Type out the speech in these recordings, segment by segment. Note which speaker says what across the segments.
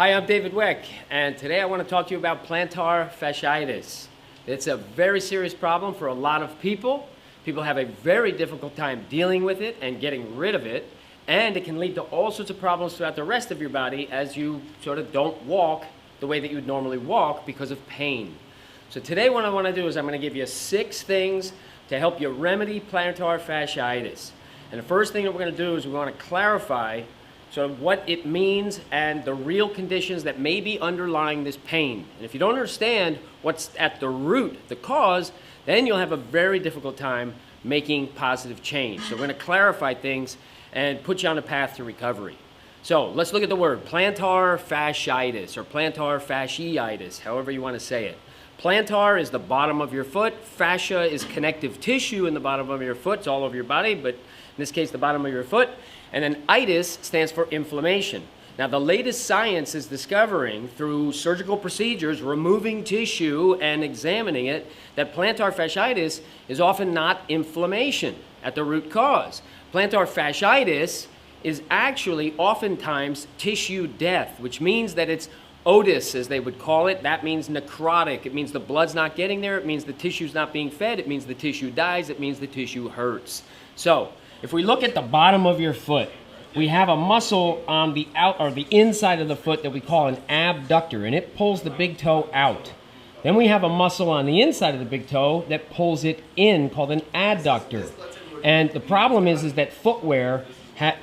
Speaker 1: Hi, I'm David Weck, and today I want to talk to you about plantar fasciitis. It's a very serious problem for a lot of people. People have a very difficult time dealing with it and getting rid of it, and it can lead to all sorts of problems throughout the rest of your body as you sort of don't walk the way that you would normally walk because of pain. So today what I want to do is I'm going to give you 6 things to help you remedy plantar fasciitis. And the first thing that we're going to do is we want to clarify sort of what it means and the real conditions that may be underlying this pain. And if you don't understand what's at the root, the cause, then you'll have a very difficult time making positive change. So we're going to clarify things and put you on a path to recovery. So let's look at the word plantar fasciitis or plantar fasciitis, however you want to say it. Plantar is the bottom of your foot. Fascia is connective tissue in the bottom of your foot. It's all over your body, but in this case, the bottom of your foot. And then itis stands for inflammation. Now, the latest science is discovering through surgical procedures, removing tissue and examining it, that plantar fasciitis is often not inflammation at the root cause. Plantar fasciitis is actually oftentimes tissue death, which means that it's otis, as they would call it. That means necrotic. It means the blood's not getting there. It means the tissue's not being fed. It means the tissue dies. It means the tissue hurts. So if we look at the bottom of your foot, we have a muscle on the the inside of the foot that we call an abductor, and it pulls the big toe out. Then we have a muscle on the inside of the big toe that pulls it in, called an adductor. And the problem is that footwear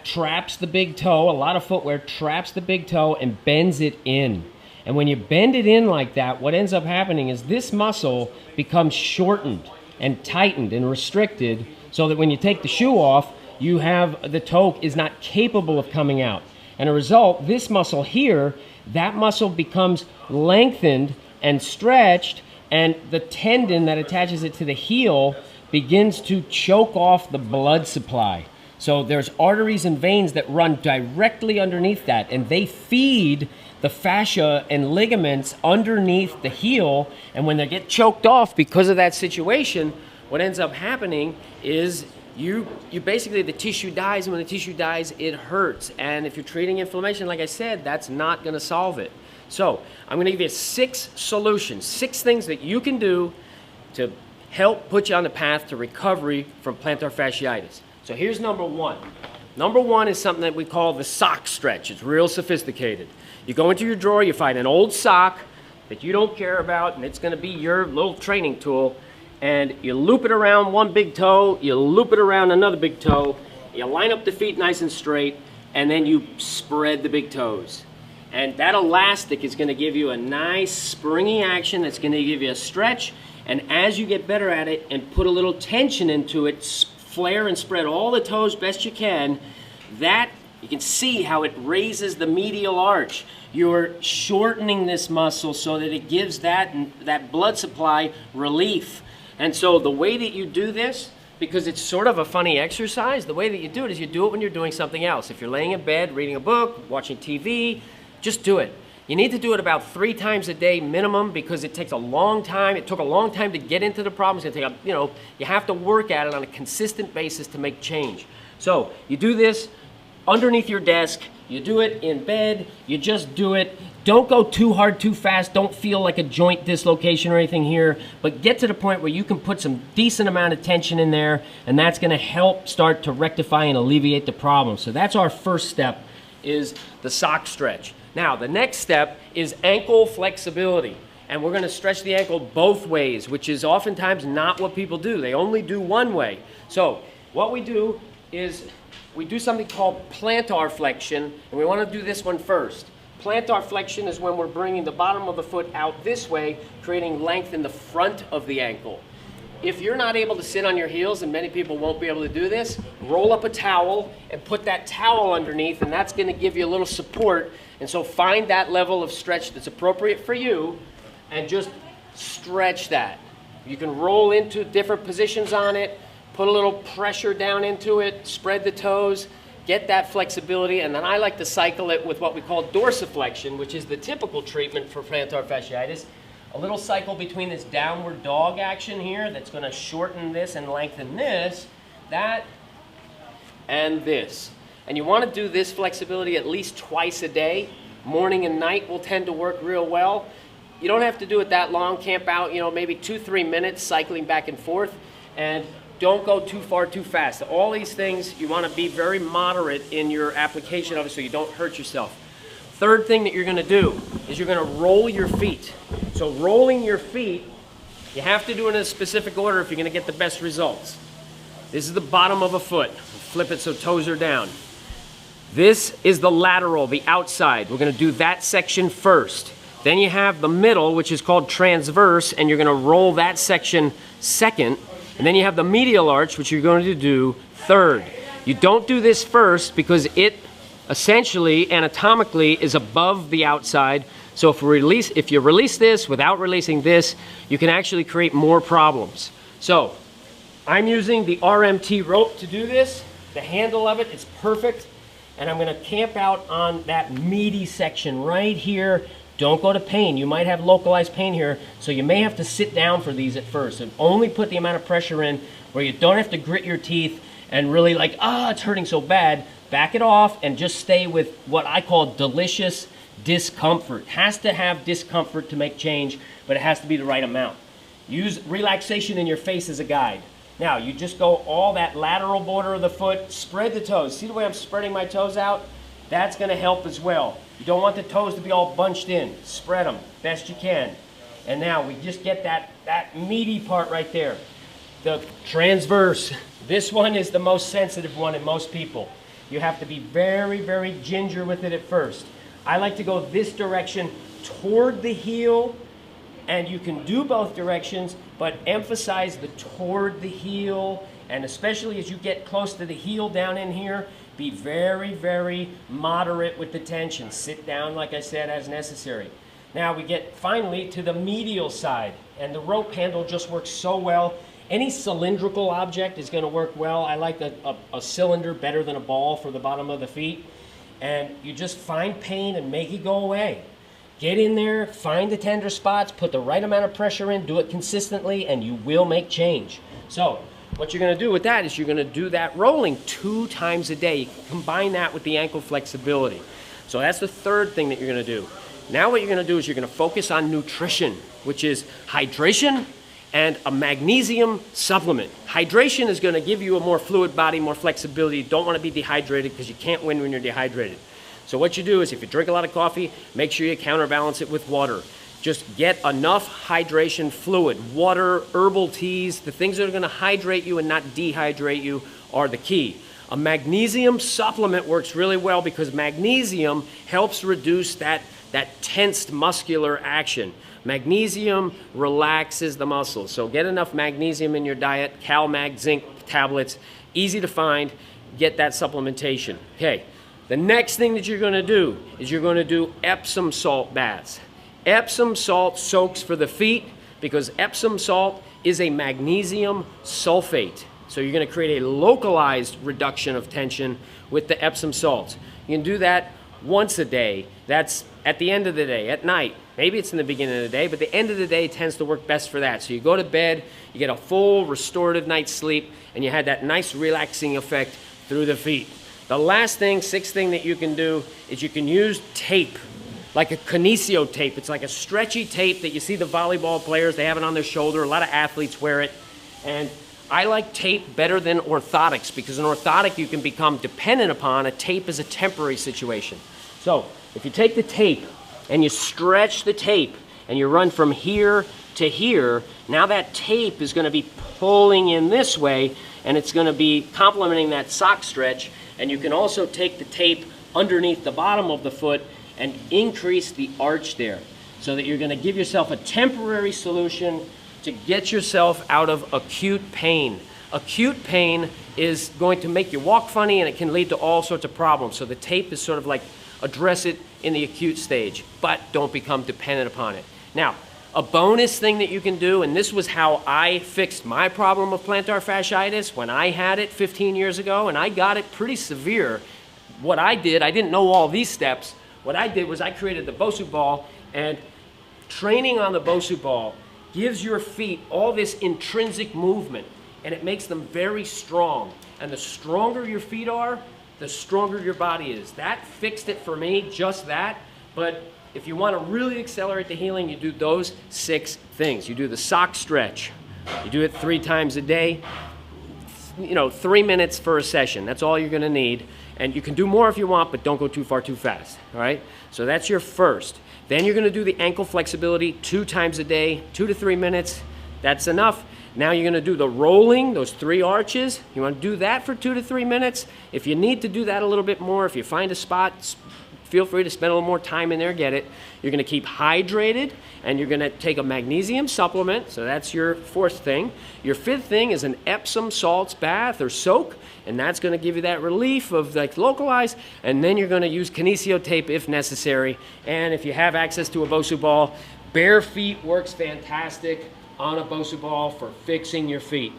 Speaker 1: traps the big toe. A lot of footwear traps the big toe and bends it in. And when you bend it in like that, what ends up happening is this muscle becomes shortened and tightened and restricted, so that when you take the shoe off, you have the toe is not capable of coming out. And a result, this muscle here, that muscle becomes lengthened and stretched, and the tendon that attaches it to the heel begins to choke off the blood supply. So there's arteries and veins that run directly underneath that, and they feed the fascia and ligaments underneath the heel. And when they get choked off because of that situation, what ends up happening is you basically, the tissue dies, and when the tissue dies, it hurts. And if you're treating inflammation, like I said, that's not going to solve it. So I'm going to give you 6 solutions, 6 things that you can do to help put you on the path to recovery from plantar fasciitis. So here's number 1. Number 1 is something that we call the sock stretch. It's real sophisticated. You go into your drawer, you find an old sock that you don't care about, and it's going to be your little training tool, and you loop it around one big toe, you loop it around another big toe, you line up the feet nice and straight, and then you spread the big toes. And that elastic is going to give you a nice springy action that's going to give you a stretch, and as you get better at it and put a little tension into it, flare and spread all the toes best you can, that you can see how it raises the medial arch. You're shortening this muscle so that it gives that blood supply relief. And so the way that you do this, because it's sort of a funny exercise, the way that you do it is you do it when you're doing something else. If you're laying in bed, reading a book, watching TV, just do it. You need to do it about 3 times a day minimum, because it takes a long time. It took a long time to get into the problem. It's going to take you have to work at it on a consistent basis to make change. So you do this underneath your desk, you do it in bed, you just do it. Don't go too hard, too fast. Don't feel like a joint dislocation or anything here, but get to the point where you can put some decent amount of tension in there, and that's going to help start to rectify and alleviate the problem. So that's our first step, is the sock stretch. Now, the next step is ankle flexibility, and we're going to stretch the ankle both ways, which is oftentimes not what people do. They only do one way. So what we do is we do something called plantar flexion, and we want to do this one first. Plantar flexion is when we're bringing the bottom of the foot out this way, creating length in the front of the ankle. If you're not able to sit on your heels, and many people won't be able to do this, roll up a towel and put that towel underneath, and that's going to give you a little support. And so find that level of stretch that's appropriate for you and just stretch that. You can roll into different positions on it, put a little pressure down into it, spread the toes, get that flexibility, and then I like to cycle it with what we call dorsiflexion, which is the typical treatment for plantar fasciitis. A little cycle between this downward dog action here that's going to shorten this and lengthen this, that, and this. And you want to do this flexibility at least twice a day. morning and night will tend to work real well. You don't have to do it that long. Camp out, you know, maybe 2-3 minutes cycling back and forth, and don't go too far too fast. All these things, you want to be very moderate in your application of it so you don't hurt yourself. Third thing that you're going to do is you're going to roll your feet. So rolling your feet, you have to do it in a specific order if you're going to get the best results. This is the bottom of a foot. Flip it so toes are down. This is the lateral, the outside. We're going to do that section first. Then you have the middle, which is called transverse, and you're going to roll that section second. And then you have the medial arch, which you're going to do third. You don't do this first because it essentially, anatomically, is above the outside. So if you release this without releasing this, you can actually create more problems. So I'm using the RMT rope to do this. The handle of it is perfect. And I'm going to camp out on that meaty section right here. Don't go to pain. You might have localized pain here, so you may have to sit down for these at first and only put the amount of pressure in where you don't have to grit your teeth and really like, it's hurting so bad. Back it off and just stay with what I call delicious discomfort. It has to have discomfort to make change, but it has to be the right amount. Use relaxation in your face as a guide. Now, you just go all that lateral border of the foot, spread the toes. See the way I'm spreading my toes out? That's going to help as well. You don't want the toes to be all bunched in. Spread them best you can. And now we just get that meaty part right there. The transverse. This one is the most sensitive one in most people. You have to be very, very ginger with it at first. I like to go this direction toward the heel, and you can do both directions, but emphasize the toward the heel, and especially as you get close to the heel down in here, be very, very moderate with the tension. Sit down, like I said, as necessary. Now we get finally to the medial side, and the rope handle just works so well. Any cylindrical object is going to work well. I like a cylinder better than a ball for the bottom of the feet. And you just find pain and make it go away. Get in there, find the tender spots, put the right amount of pressure in, do it consistently, and you will make change. So what you're going to do with that is you're going to do that rolling 2 times a day. You can combine that with the ankle flexibility. So that's the third thing that you're going to do. Now what you're going to do is you're going to focus on nutrition, which is hydration and a magnesium supplement. Hydration is going to give you a more fluid body, more flexibility. You don't want to be dehydrated because you can't win when you're dehydrated. So what you do is if you drink a lot of coffee, make sure you counterbalance it with water. Just get enough hydration fluid. Water, herbal teas, the things that are going to hydrate you and not dehydrate you are the key. A magnesium supplement works really well because magnesium helps reduce that tensed muscular action. Magnesium relaxes the muscles. So get enough magnesium in your diet. CalMag zinc tablets, easy to find. Get that supplementation. Okay, the next thing that you're going to do is you're going to do Epsom salt baths. Epsom salt soaks for the feet because Epsom salt is a magnesium sulfate. So you're going to create a localized reduction of tension with the Epsom salts. You can do that once a day. That's at the end of the day, at night. Maybe it's in the beginning of the day, but the end of the day tends to work best for that. So you go to bed, you get a full restorative night's sleep, and you had that nice relaxing effect through the feet. The last thing, sixth thing that you can do is you can use tape, like a kinesio tape. It's like a stretchy tape that you see the volleyball players, they have it on their shoulder. A lot of athletes wear it. And I like tape better than orthotics because an orthotic you can become dependent upon. A tape is a temporary situation. So if you take the tape and you stretch the tape and you run from here to here, now that tape is going to be pulling in this way and it's going to be complementing that sock stretch. And you can also take the tape underneath the bottom of the foot and increase the arch there so that you're going to give yourself a temporary solution to get yourself out of acute pain. Acute pain is going to make you walk funny and it can lead to all sorts of problems. So the tape is sort of like address it in the acute stage, but don't become dependent upon it. Now, a bonus thing that you can do, and this was how I fixed my problem of plantar fasciitis when I had it 15 years ago, and I got it pretty severe. What I did, I didn't know all these steps. What I did was I created the Bosu ball, and training on the Bosu ball gives your feet all this intrinsic movement, and it makes them very strong. And the stronger your feet are, the stronger your body is. That fixed it for me, just that. But if you want to really accelerate the healing, you do those 6 things. You do the sock stretch. You do it 3 times a day. 3 minutes for a session. That's all you're going to need. And you can do more if you want, but don't go too far too fast. All right? So that's your first. Then you're going to do the ankle flexibility 2 times a day, 2 to 3 minutes. That's enough. Now you're going to do the rolling, those 3 arches. You want to do that for 2 to 3 minutes. If you need to do that a little bit more, if you find a spot, feel free to spend a little more time in there, get it. You're going to keep hydrated, and you're going to take a magnesium supplement. So that's your 4th thing. Your 5th thing is an Epsom salts bath or soak, and that's going to give you that relief of like localized. And then you're going to use kinesio tape if necessary. And if you have access to a Bosu ball, bare feet works fantastic on a Bosu ball for fixing your feet.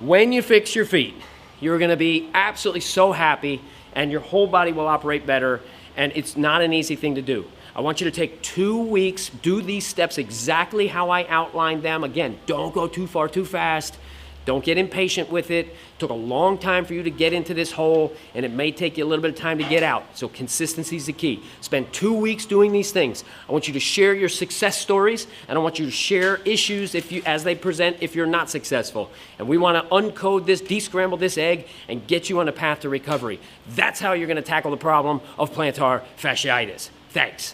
Speaker 1: When you fix your feet, you're going to be absolutely so happy, and your whole body will operate better. And it's not an easy thing to do. I want you to take 2 weeks, do these steps exactly how I outlined them. Again, don't go too far too fast. Don't get impatient with it. It took a long time for you to get into this hole, and it may take you a little bit of time to get out. So consistency is the key. Spend 2 weeks doing these things. I want you to share your success stories, and I want you to share issues as they present if you're not successful. And we want to uncode this, descramble this egg, and get you on a path to recovery. That's how you're going to tackle the problem of plantar fasciitis. Thanks.